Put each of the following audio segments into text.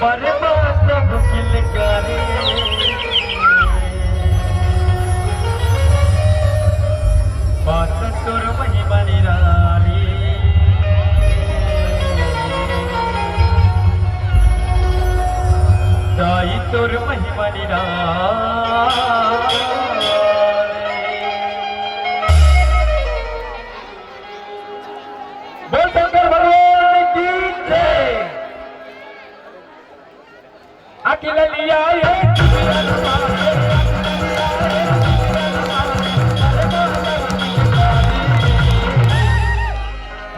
परमात्मा भुकिल करे बात तोर महिमा निराली दाई तोर महिमा निराली बोल शंकर भगवान की जय। अकेला लिया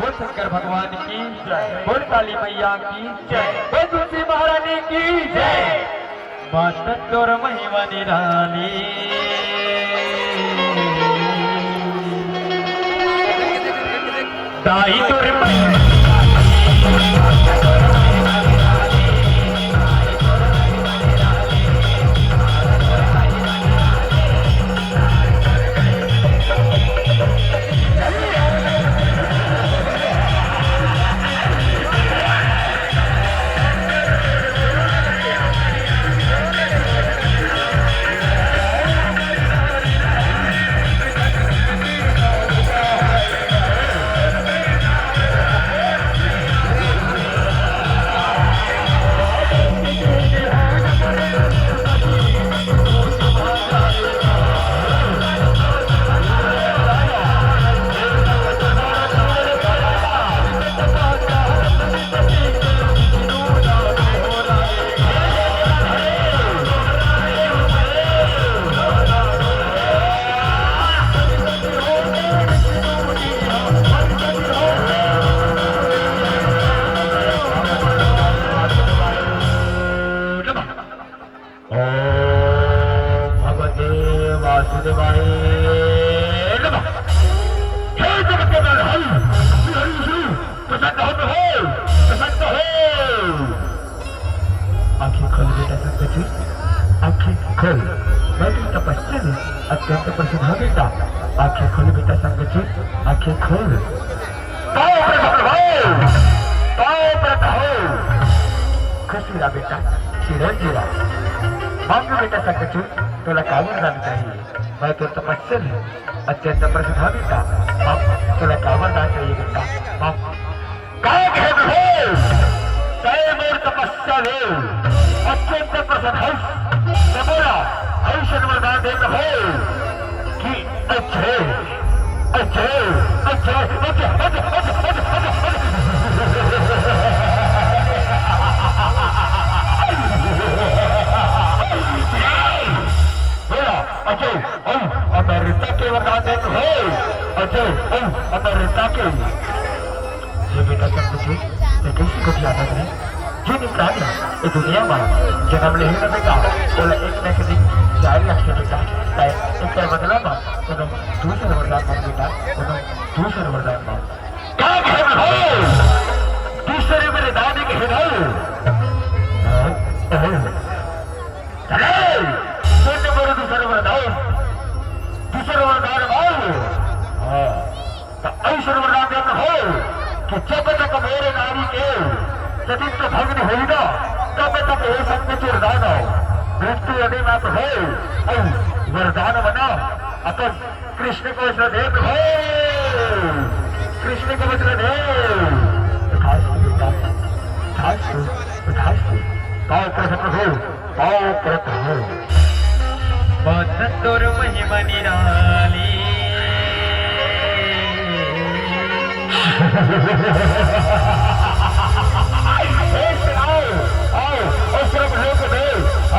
बोल शंकर भगवान की जय। बोल काली मैया की जय। बोल तुलसी महारानी की जय। बात तोर महिमा निराली दाई तोर अत्यंत प्रसिद्ध हो बेटा। आंखें खोल बेटा संगति आंखें खोल खुशी रहा बेटा चिरंजीरा मांग बेटा संगति तुला कावर जाना चाहिए। मैं तो तपस्या है अत्यंत प्रसिद्ध हो बेटा तुला कावर जाना चाहिए बेटा। तपस्या ले अत्यंत प्रसिद्ध है बोला ऐश्वर्य वरदान देता है कि अच्छे अच्छे अच्छे अच्छे अच्छे अमेरिका के वरदान देते हैं अच्छे अमेरिका के ये बेटा सब कुछ मैं कैसी कुछ याद है जो निकाल ये दुनिया में जन्म ले ही बेटा बोला एक न दिन जारी रखे बेटा एक बदला बा दूसरे वरदान बन बेटा दूसरे वरदान बन दूसरे मेरे दादी के हिदायत शून्य मेरे दूसरे वरदान ऐश्वर्य वरदान देता हो कि जब तक मेरे नारी के सतीत्व भंग नहीं होगा तब तक ये संगति वरदान मृत्यु यदि मत हो वरदान बना अपन कृष्ण को वज्रदेव हो कृष्ण को वज्रदेव पाव प्रसन्न हो पाव प्रसन्न हो बदतोर महिमा निराली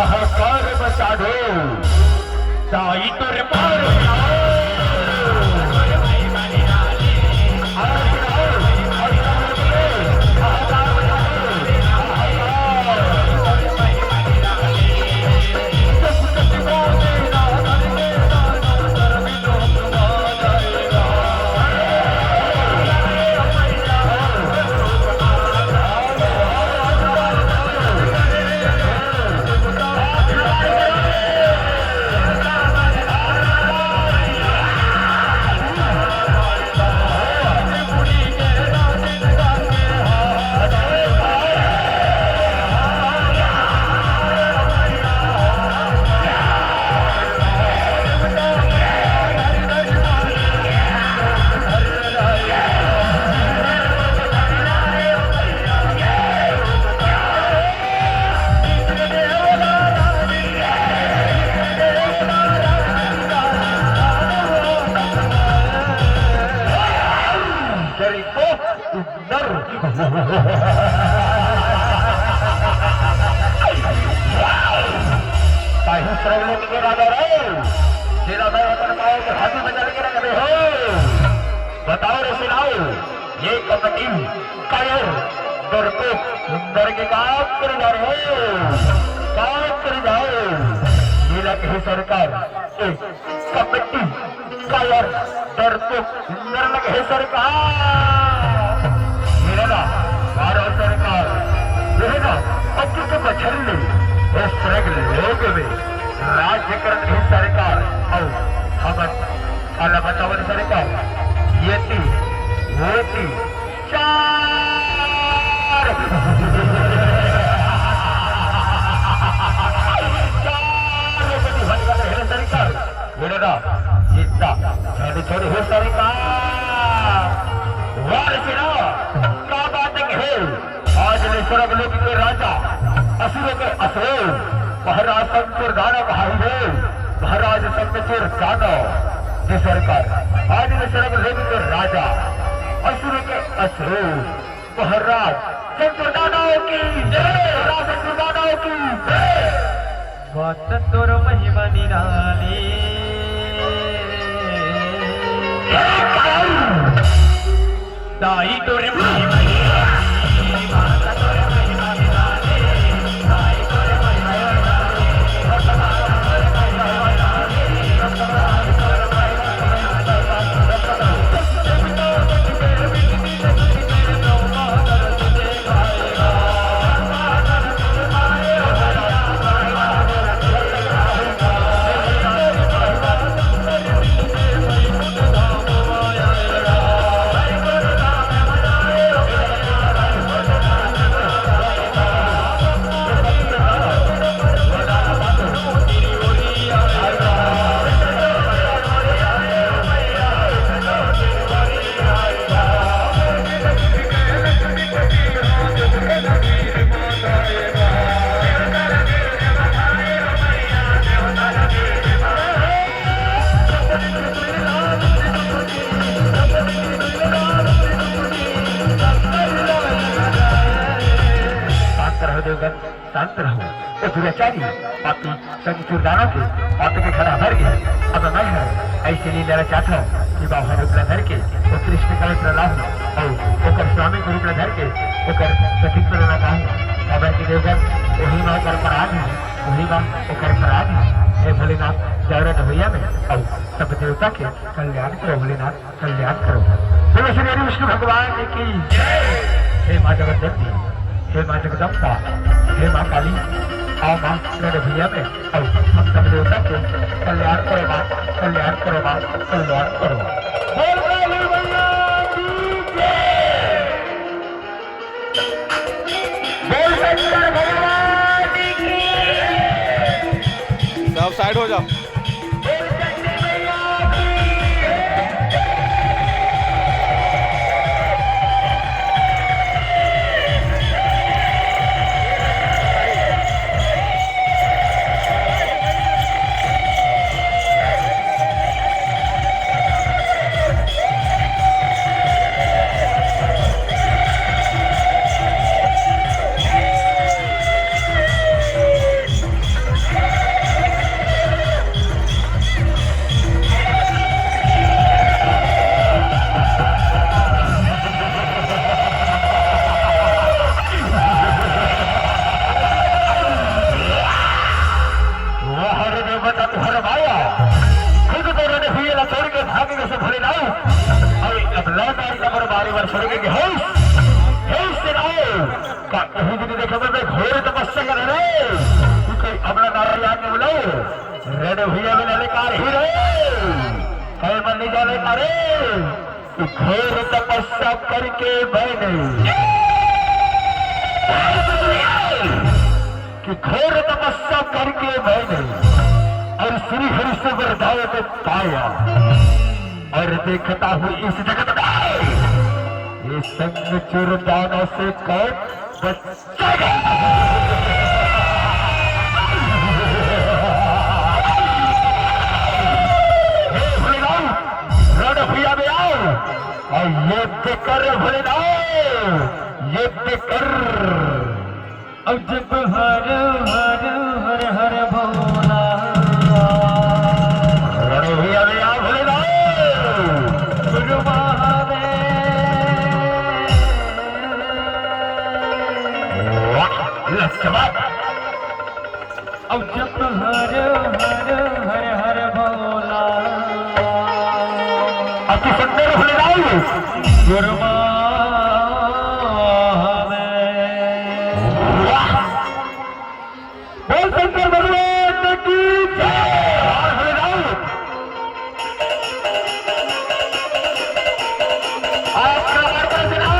अहंकार बचा दो ताई तुर मार काही सरगले के राजा रे तेरा भाई अपन पाओ के हाथी बजा के रख दे हो। बताओ रे सुनाओ ये कबड्डी कायर डरपोक सुंदर के काम कर जा रहे हो, काम कर जाओ। जिला की सरकार कबड्डी कायर डरपोक सुंदर लगे सरकार मेरा भारत सरकार ना पक्की के बछड़े इस लोग में राज्य कर सरकार और हम अल्लाह बताओ सरकार ये थी वो थी चार सरकार मेरा जितना छोटे छोटे हो सरकार वार क्या बात है। आज ने स्वर्ग लोक के राजा असुरों के असुर महाराज शंकर दानव भाई है महाराज शंकर दानव जी सरकार आज ने स्वर्ग लोक के राजा असुरों के असुर महाराज शंकर दानव की जय, महाराज शंकर दानव की जय। बात तोर महिमा निराली दाई तोर महिमा शांत रहो दुराचारी पापी शंकर दानव के पापी के खड़ा भर गया। अब मैं है ऐसे नहीं लेना चाहता हूँ कि बाबा रूप धर के वो कृष्ण का रूप ला हूँ और ओकर स्वामी के रूप धर के ओकर सठिक पर लेना चाहूँ। बाबा की देवगन वही माँ कर अपराध है वही माँ ओकर अपराध है। हे भोलेनाथ जागरण भैया में और सब देवता के कल्याण करो भोलेनाथ कल्याण करो। बोलो श्री विष्णु भगवान की जय। हे माँ जगदम्बा हे माँ जगदम्बा हे माँ काली आओ माँ मेरे भैया में और हम सब देवता के कल्याण करो माँ कल्याण करो माँ कल्याण करो। बोल काली भैया की जय। बोल शंकर भगवान की सब साइड हो जाओ। घोर तपस्या कर रहे अपना नारिया के बुलाओ रेडे भैया में नलिकार ही रहे कई मन नहीं जाने पारे घोर तपस्या करके बने कि घोर तपस्या करके बने और श्री हरि से वरदान को पाया और देखता हूँ इस जगत में ये संग चुरदानों से कौन बचेगा। भैया में आओ और युद्ध कर भोलेनाथ युद्ध कर। अब जब हर हर हर हर भोला रण भैया में आप भोले गुरु महादेव अब जब हर हर हर हर भोला अति सुंदर भोले गुरु महादेव बोल शंकर भगवान की जय। आपका वार्ता सुनाओ।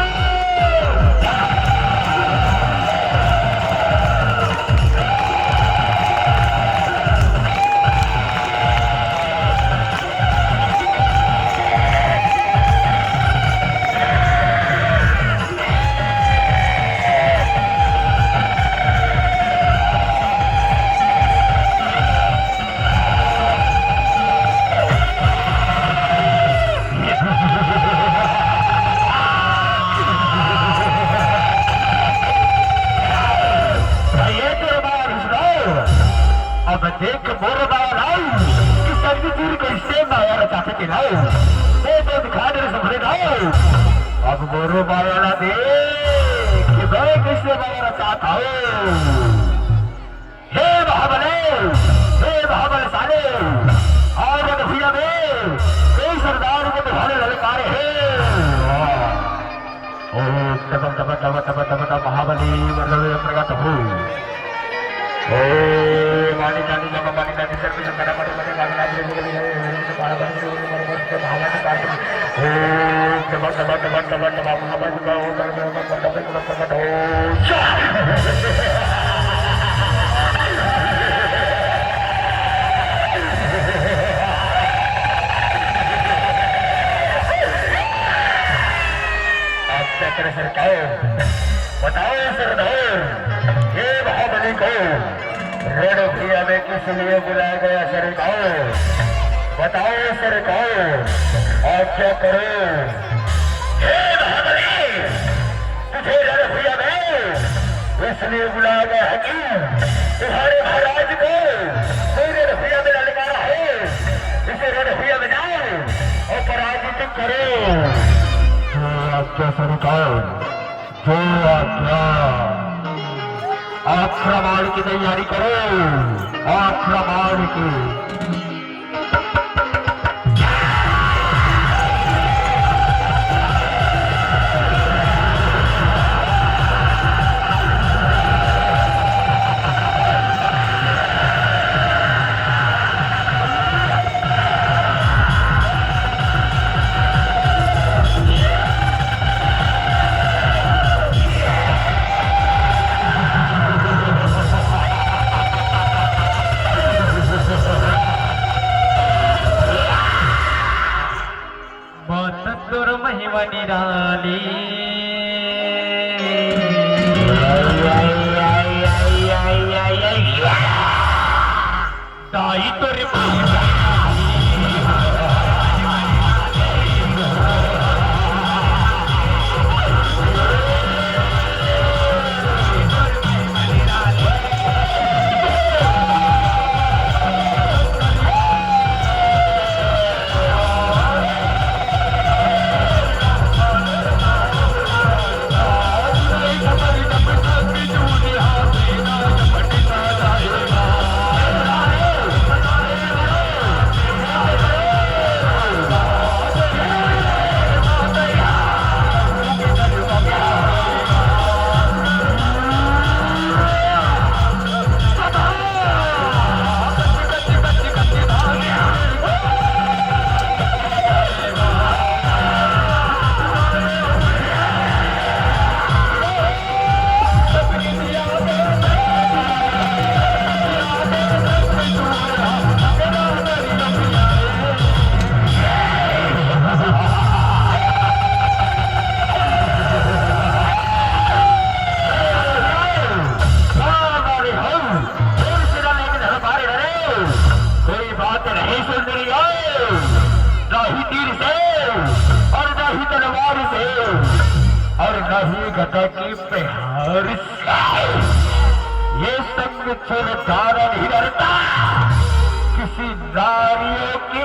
अब देख मोर बाया लाऊ कि सर्दी दूर कैसे माया रचाते के लाऊ वो तो दिखा दे सबरे लाऊ। अब मोर बाया ला देख कि मैं कैसे माया रचाता हूँ। हे महाबले साले और भैया में कई सरदार को तुम्हारे ललकारे हैं। ओ तब महाबली मतलब प्रगट हो। मानी जानी जब मानी जानी सर भी संकट पड़े पड़े मानी जानी जो भी है तो बाहर बाहर जो मरमर के भावना के कारण तब महाबली का हो तब आप क्या करें सरकार बताओ सरदार ये महाबली को रण भैया में किस लिए बुलाया गया सरकार बताओ सरकार आप क्या करो। हे महाबली तुझे रण भैया में इसलिए बुलाया गया है कि तुम्हारे महाराज को कोई रण भैया में ललकारा है। इसे रण भैया में जाओ और पराजित करो। अच्छा सरकार जो आज्ञा। आक्रमण की तैयारी करो आक्रमण की। महिमा निराली ताई तोरे और ये संग चुरदार नहीं डरता किसी नारियों की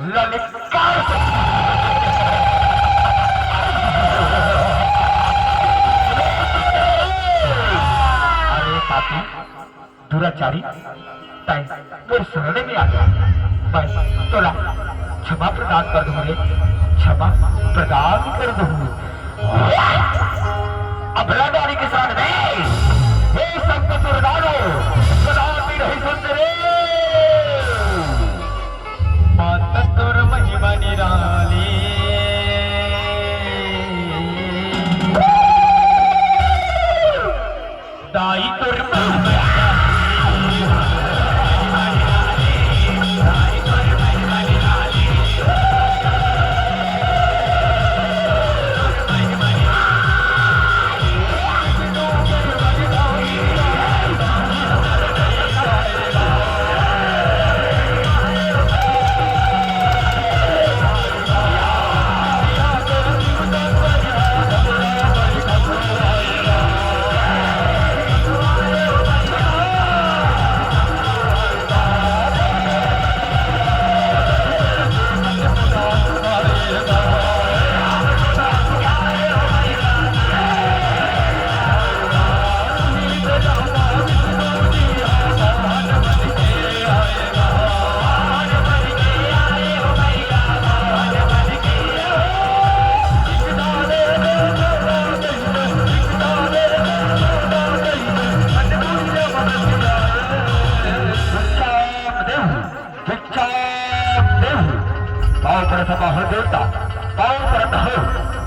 ललकार से। अरे पापी दुराचारी ताई मेरे शरण में आ गया। मैं तोला क्षमा प्रदान कर दूं रे, क्षमा प्रदान कर दूं। अबला नारी के साथ नहीं, हे संत चुरदारो कदापि नहीं सुनते रे। माता तोर महिमा निराली, दाई तोर महिमा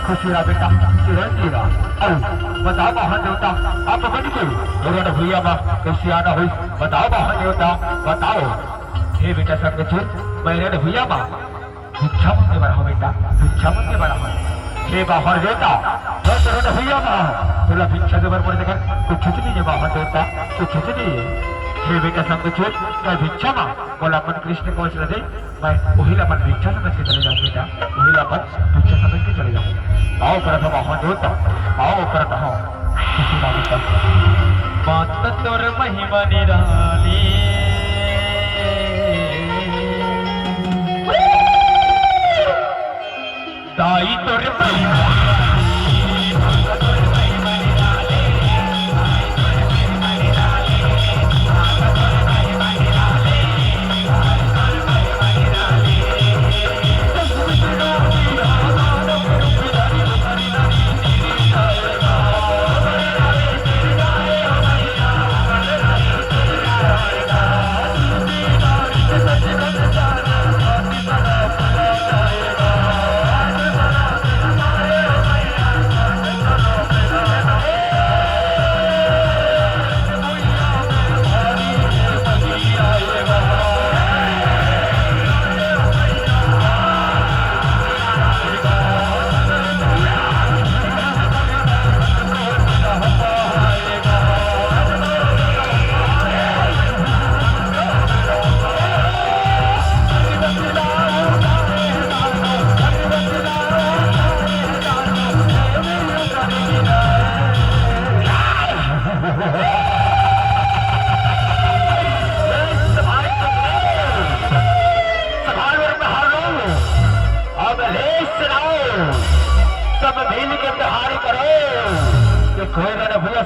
खुशिया बेटा चिरंजीवा और बताओ महान देवता आप बन के मेरे भैया माँ कैसे आना हुई बताओ महान देवता बताओ। हे बेटा संग चुर मेरे भैया माँ भिक्षा मंगे बड़ा हो बेटा भिक्षा मंगे बड़ा हो। हे बाहर देवता तेरे भैया माँ तेरा भिक्षा के बारे देखा कुछ नहीं है बाहर देवता कुछ नहीं है। हे बेटा संग चुर मैं भिक्षा माँ बोला अपन कृष्ण को दे मैं वही अपन भिक्षा समझ के चले जाऊँ बेटा वही अपन भिक्षा समझ के चले जाऊँ। आओ करता महान देवता आओ करता हूँ किसी ना बेटा। माता तोर महिमा निराली, दाई तोर महिमा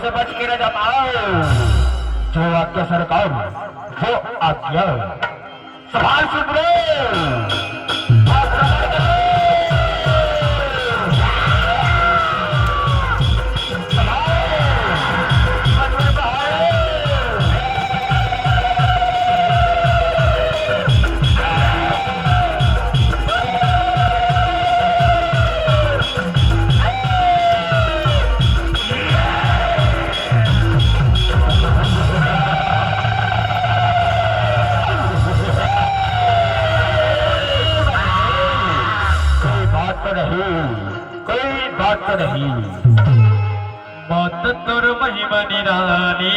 से बच के न जा पाओ। जो आज्ञा सरकार वो आज्ञा सवाल सुन लो। कोई बात नहीं मौत तुर महिमा निराली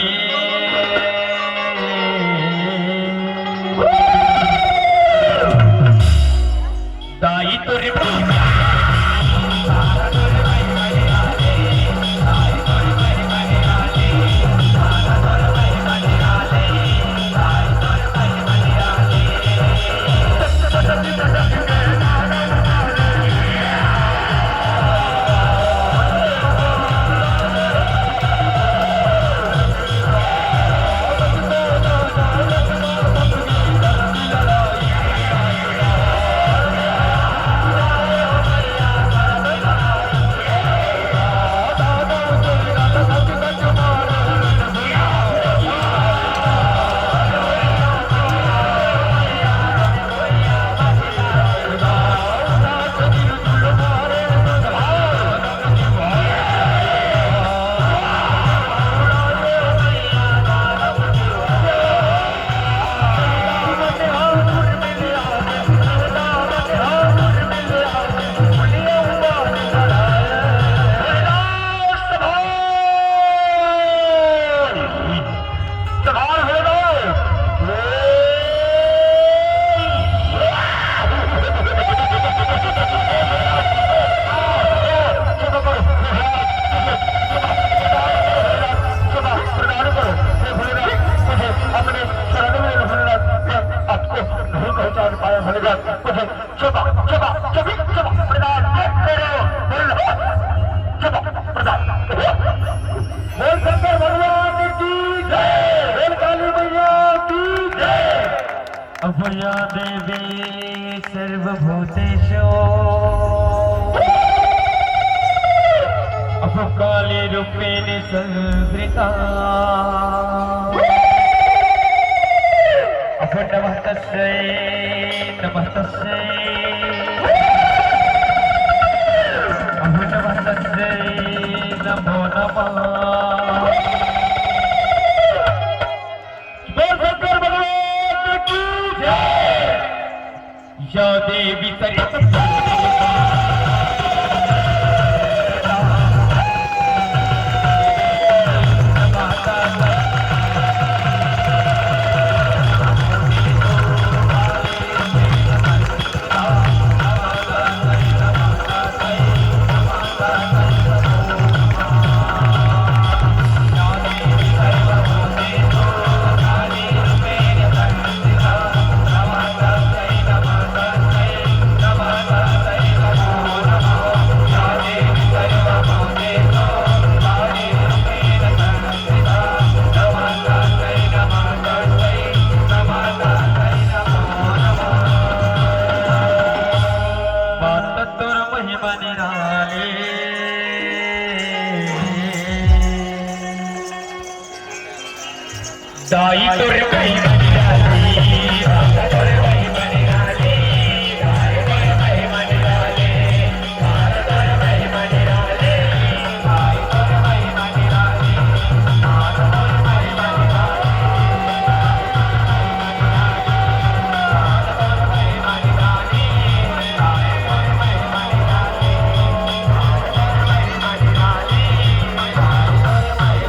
दाई तुर महिमा अभया देवी सर्वभूतेषु अभकाले रूपेण संवृता अभ नमः तस्यै नमः तस्यै अभ नमः तस्यै नमो नमः शंकर भगवान की जय। या देवी दाई तुर